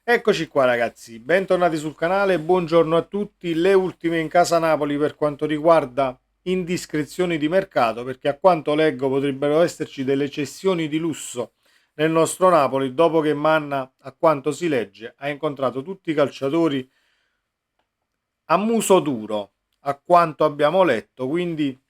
Eccoci qua ragazzi, bentornati sul canale, buongiorno a tutti. Le ultime in casa Napoli per quanto riguarda indiscrezioni di mercato, perché a quanto leggo potrebbero esserci delle cessioni di lusso nel nostro Napoli, dopo che Manna, a quanto si legge, ha incontrato tutti i calciatori a muso duro, a quanto abbiamo letto, quindi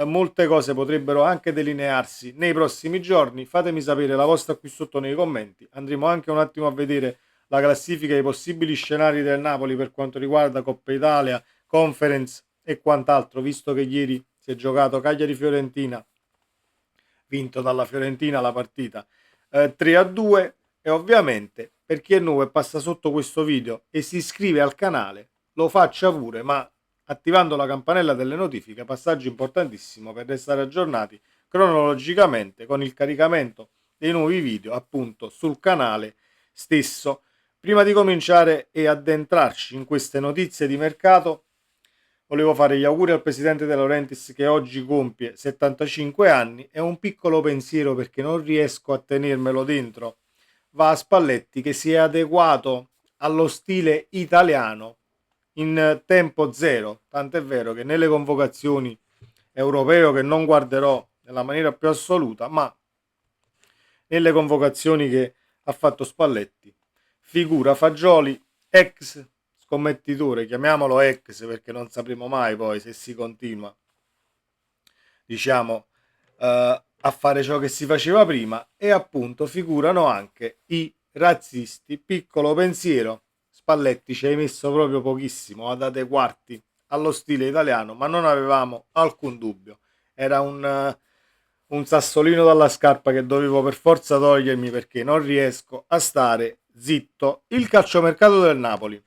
molte cose potrebbero anche delinearsi nei prossimi giorni. Fatemi sapere la vostra qui sotto nei commenti. Andremo anche un attimo a vedere la classifica dei possibili scenari del Napoli per quanto riguarda Coppa Italia, Conference e quant'altro, visto che ieri si è giocato Cagliari-Fiorentina, vinto dalla Fiorentina la partita 3-2. E ovviamente per chi è nuovo e passa sotto questo video e si iscrive al canale lo faccia pure, ma attivando la campanella delle notifiche, passaggio importantissimo per restare aggiornati cronologicamente con il caricamento dei nuovi video appunto sul canale stesso. Prima di cominciare e addentrarci in queste notizie di mercato, volevo fare gli auguri al presidente De Laurentiis che oggi compie 75 anni e un piccolo pensiero perché non riesco a tenermelo dentro. Va a Spalletti che si è adeguato allo stile italiano in tempo zero, tant'è vero che nelle convocazioni europeo che non guarderò nella maniera più assoluta, ma nelle convocazioni che ha fatto Spalletti figura Fagioli, ex scommettitore, chiamiamolo ex perché non sapremo mai poi se si continua, diciamo, a fare ciò che si faceva prima, e appunto figurano anche i razzisti. Piccolo pensiero, Spalletti ci hai messo proprio pochissimo ad adeguarti allo stile italiano, ma non avevamo alcun dubbio, era un sassolino dalla scarpa che dovevo per forza togliermi perché non riesco a stare zitto. Il calciomercato del Napoli,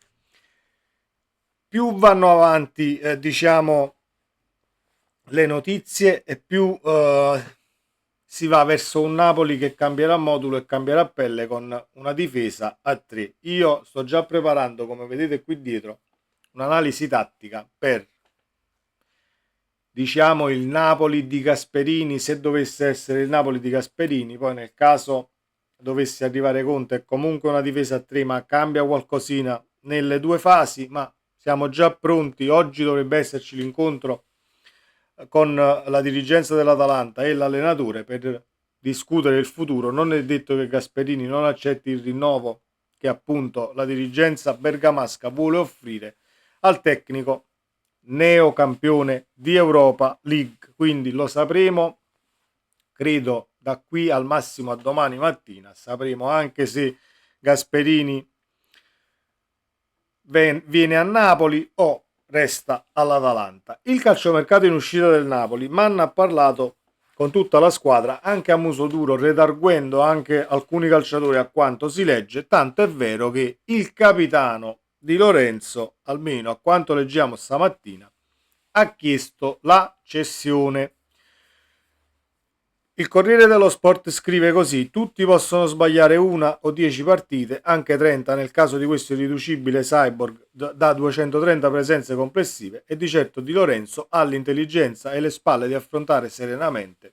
più vanno avanti diciamo le notizie e più si va verso un Napoli che cambierà modulo e cambierà pelle con una difesa a 3. Io sto già preparando, come vedete qui dietro, un'analisi tattica per, diciamo, il Napoli di Gasperini, se dovesse essere il Napoli di Gasperini. Poi nel caso dovesse arrivare Conte è comunque una difesa a 3, ma cambia qualcosina nelle due fasi. Ma siamo già pronti, oggi dovrebbe esserci l'incontro con la dirigenza dell'Atalanta e l'allenatore per discutere il futuro. Non è detto che Gasperini non accetti il rinnovo che appunto la dirigenza bergamasca vuole offrire al tecnico neocampione di Europa League, quindi lo sapremo, credo da qui al massimo a domani mattina sapremo anche se Gasperini viene a Napoli o resta all'Atalanta. Il calciomercato in uscita del Napoli, Manna ha parlato con tutta la squadra anche a muso duro, redarguendo anche alcuni calciatori a quanto si legge, tanto è vero che il capitano Di Lorenzo, almeno a quanto leggiamo stamattina, ha chiesto la cessione. Il Corriere dello Sport scrive così: tutti possono sbagliare una o 10 partite, anche 30 nel caso di questo irriducibile cyborg da 230 presenze complessive, e di certo Di Lorenzo ha l'intelligenza e le spalle di affrontare serenamente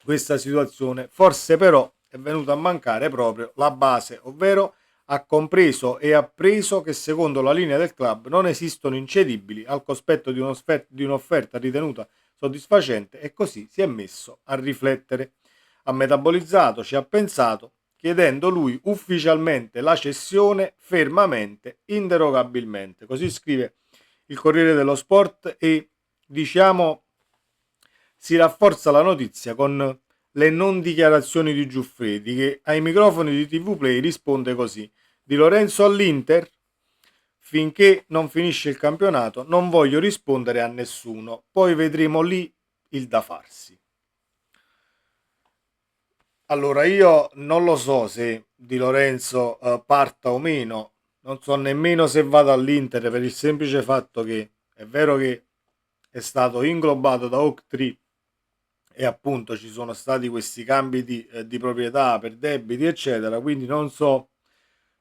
questa situazione. Forse però è venuta a mancare proprio la base, ovvero ha compreso e appreso che secondo la linea del club non esistono incedibili al cospetto di un'offerta ritenuta soddisfacente, e così si è messo a riflettere. Ha metabolizzato, ci ha pensato, chiedendo lui ufficialmente la cessione fermamente, inderogabilmente. Così scrive il Corriere dello Sport e diciamo si rafforza la notizia con le non dichiarazioni di Giuffredi che ai microfoni di TV Play risponde così: Di Lorenzo all'Inter, finché non finisce il campionato non voglio rispondere a nessuno, poi vedremo lì il da farsi. Allora io non lo so se Di Lorenzo parta o meno, non so nemmeno se vada all'Inter per il semplice fatto che è vero che è stato inglobato da Oak e appunto ci sono stati questi cambi di proprietà per debiti eccetera, quindi non so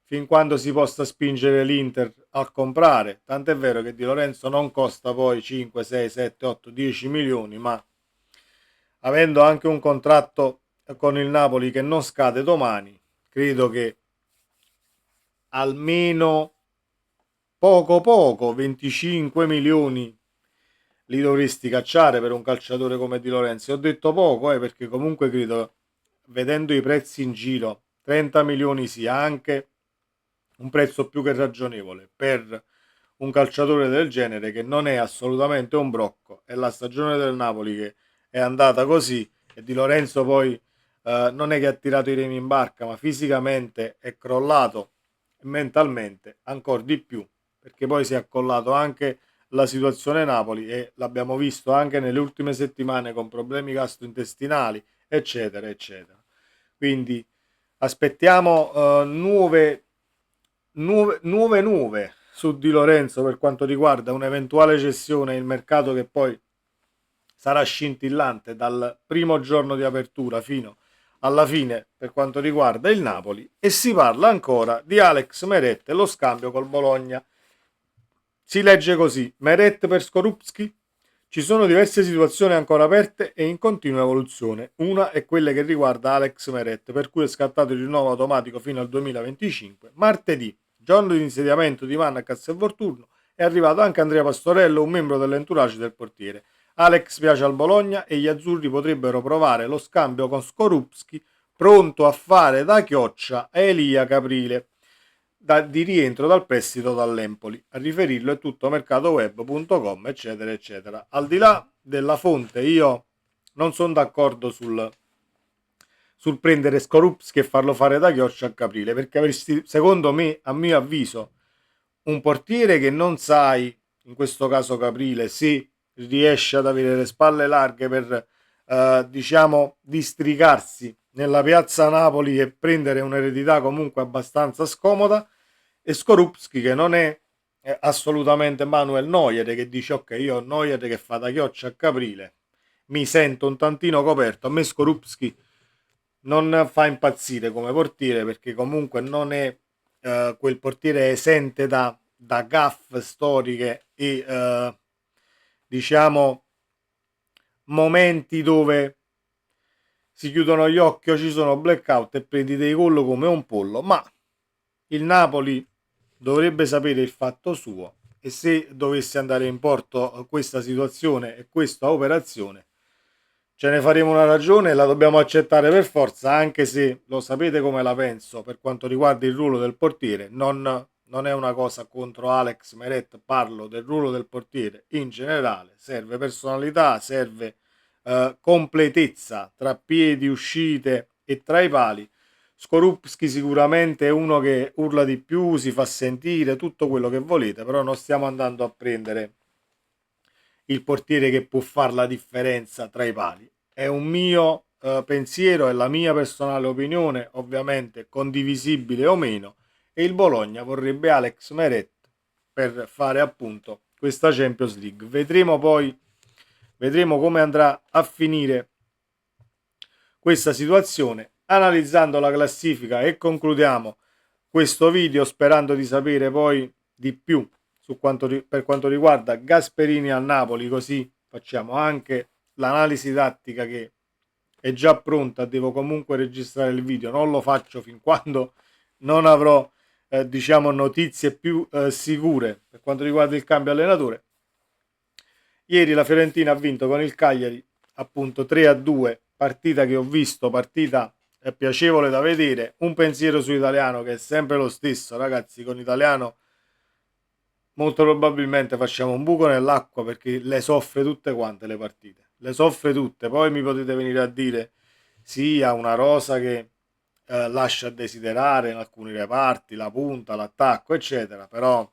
fin quando si possa spingere l'Inter a comprare, tant'è vero che Di Lorenzo non costa poi 5, 6, 7, 8, 10 milioni, ma avendo anche un contratto con il Napoli che non scade domani, credo che almeno poco 25 milioni li dovresti cacciare per un calciatore come Di Lorenzo. Ho detto poco, perché comunque credo, vedendo i prezzi in giro, 30 milioni sia anche un prezzo più che ragionevole per un calciatore del genere, che non è assolutamente un brocco. È la stagione del Napoli che è andata così, e Di Lorenzo poi non è che ha tirato i remi in barca, ma fisicamente è crollato, mentalmente ancora di più, perché poi si è accollato anche la situazione Napoli, e l'abbiamo visto anche nelle ultime settimane con problemi gastrointestinali, eccetera eccetera. Quindi aspettiamo nuove su Di Lorenzo per quanto riguarda un'eventuale cessione e il mercato, che poi sarà scintillante dal primo giorno di apertura fino alla fine per quanto riguarda il Napoli. E si parla ancora di Alex Meret e lo scambio col Bologna. Si legge così: Meret per Skorupski. Ci sono diverse situazioni ancora aperte e in continua evoluzione. Una è quella che riguarda Alex Meret, per cui è scattato il rinnovo automatico fino al 2025. Martedì, giorno di insediamento di Mannacaz e Vorturno, è arrivato anche Andrea Pastorello, un membro dell'entourage del portiere. Alex piace al Bologna e gli azzurri potrebbero provare lo scambio con Skorupski, pronto a fare da chioccia a Elia Caprile di rientro dal prestito dall'Empoli. A riferirlo è tutto mercatoweb.com, eccetera eccetera. Al di là della fonte, io non sono d'accordo sul prendere Skorupski e farlo fare da chioccia a Caprile, perché avresti, secondo me, a mio avviso, un portiere che non sai, in questo caso Caprile, se riesce ad avere le spalle larghe per diciamo districarsi nella piazza Napoli e prendere un'eredità comunque abbastanza scomoda, e Skorupski che non è assolutamente Manuel Neuer, che dice ok, io ho Neuer che fa da chioccia a Caprile, mi sento un tantino coperto. A me Skorupski non fa impazzire come portiere, perché comunque non è quel portiere esente da gaffe storiche e diciamo momenti dove si chiudono gli occhi o ci sono blackout e prendi dei gol come un pollo. Ma il Napoli dovrebbe sapere il fatto suo, e se dovesse andare in porto questa situazione e questa operazione, ce ne faremo una ragione e la dobbiamo accettare per forza, anche se lo sapete come la penso per quanto riguarda il ruolo del portiere. Non è una cosa contro Alex Meret, parlo del ruolo del portiere in generale. Serve personalità, serve completezza tra piedi, uscite e tra i pali. Skorupski sicuramente è uno che urla di più, si fa sentire, tutto quello che volete, però non stiamo andando a prendere il portiere che può fare la differenza tra i pali. È un mio pensiero, è la mia personale opinione, ovviamente condivisibile o meno, e il Bologna vorrebbe Alex Meret per fare appunto questa Champions League. Vedremo come andrà a finire questa situazione, analizzando la classifica, e concludiamo questo video sperando di sapere poi di più per quanto riguarda Gasperini al Napoli, così facciamo anche l'analisi tattica che è già pronta. Devo comunque registrare il video, non lo faccio fin quando non avrò diciamo notizie più sicure per quanto riguarda il cambio allenatore. Ieri la Fiorentina ha vinto con il Cagliari appunto 3-2, partita che ho visto, partita piacevole da vedere. Un pensiero su Italiano, che è sempre lo stesso, ragazzi. Con Italiano molto probabilmente facciamo un buco nell'acqua, perché le soffre tutte quante le partite, le soffre tutte. Poi mi potete venire a dire sì, ha una rosa che lascia a desiderare in alcuni reparti, la punta, l'attacco eccetera, però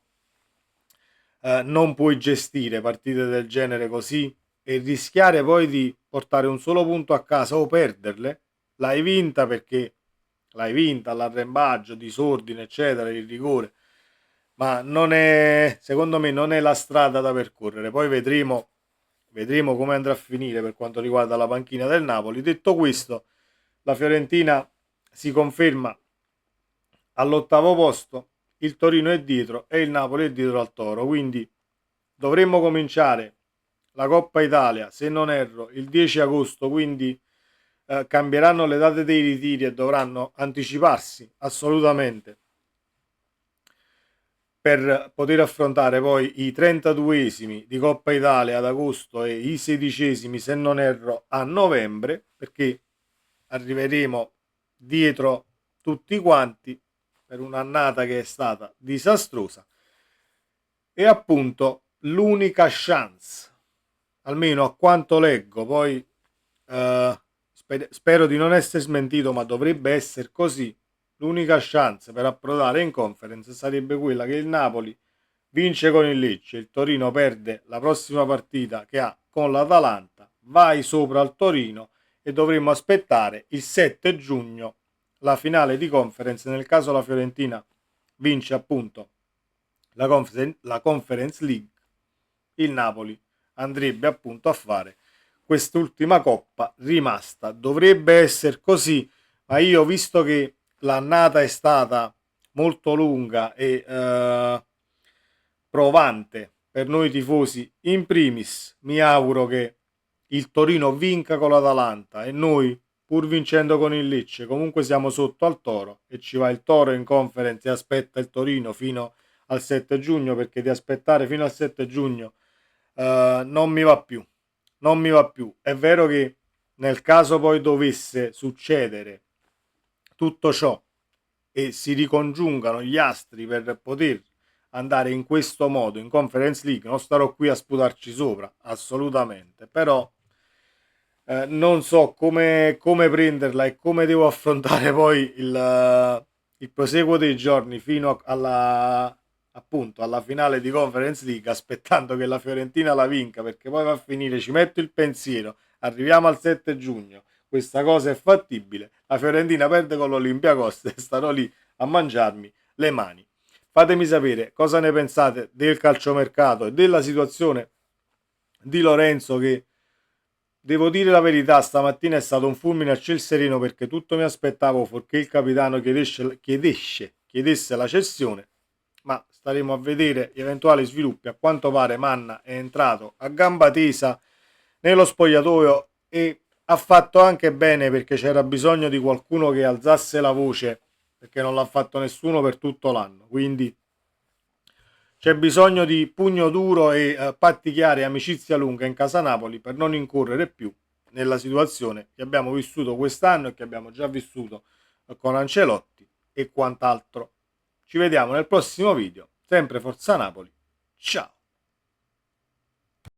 non puoi gestire partite del genere così e rischiare poi di portare un solo punto a casa o perderle. L'hai vinta perché l'hai vinta all'arrembaggio, disordine eccetera, il rigore, ma non è, secondo me non è la strada da percorrere. Poi vedremo come andrà a finire per quanto riguarda la panchina del Napoli. Detto questo, la Fiorentina si conferma all'8° posto, il Torino è dietro e il Napoli è dietro al Toro, quindi dovremmo cominciare la Coppa Italia, se non erro, il 10 agosto, quindi cambieranno le date dei ritiri e dovranno anticiparsi assolutamente per poter affrontare poi i 32esimi di Coppa Italia ad agosto e i 16esimi, se non erro, a novembre, perché arriveremo dietro tutti quanti per un'annata che è stata disastrosa. E appunto l'unica chance, almeno a quanto leggo, poi spero di non essere smentito, ma dovrebbe essere così, l'unica chance per approdare in conference sarebbe quella che il Napoli vince con il Lecce, il Torino perde la prossima partita che ha con l'Atalanta, vai sopra al Torino e dovremmo aspettare il 7 giugno la finale di conference. Nel caso la Fiorentina vince appunto la Conference League, il Napoli andrebbe appunto a fare quest'ultima coppa rimasta. Dovrebbe essere così, ma io, visto che l'annata è stata molto lunga e provante per noi tifosi, in primis mi auguro che il Torino vinca con l'Atalanta e noi, pur vincendo con il Lecce, comunque siamo sotto al Toro e ci va il Toro in conference e aspetta il Torino fino al 7 giugno, perché di aspettare fino al 7 giugno non mi va più. Non mi va più. È vero che nel caso poi dovesse succedere tutto ciò e si ricongiungano gli astri per poter andare in questo modo in Conference League, non starò qui a sputarci sopra, assolutamente, però non so come prenderla e come devo affrontare poi il proseguo dei giorni fino alla, appunto, alla finale di Conference League, aspettando che la Fiorentina la vinca, perché poi va a finire, ci metto il pensiero, arriviamo al 7 giugno, questa cosa è fattibile, la Fiorentina perde con l'Olympiacos e starò lì a mangiarmi le mani. Fatemi sapere cosa ne pensate del calciomercato e della situazione di Lorenzo, che devo dire la verità, stamattina è stato un fulmine a ciel sereno, perché tutto mi aspettavo fuorché il capitano chiedesse la cessione, ma staremo a vedere gli eventuali sviluppi. A quanto pare Manna è entrato a gamba tesa nello spogliatoio e ha fatto anche bene, perché c'era bisogno di qualcuno che alzasse la voce, perché non l'ha fatto nessuno per tutto l'anno, quindi c'è bisogno di pugno duro e patti chiari e amicizia lunga in casa Napoli per non incorrere più nella situazione che abbiamo vissuto quest'anno e che abbiamo già vissuto con Ancelotti e quant'altro. Ci vediamo nel prossimo video, sempre Forza Napoli, ciao!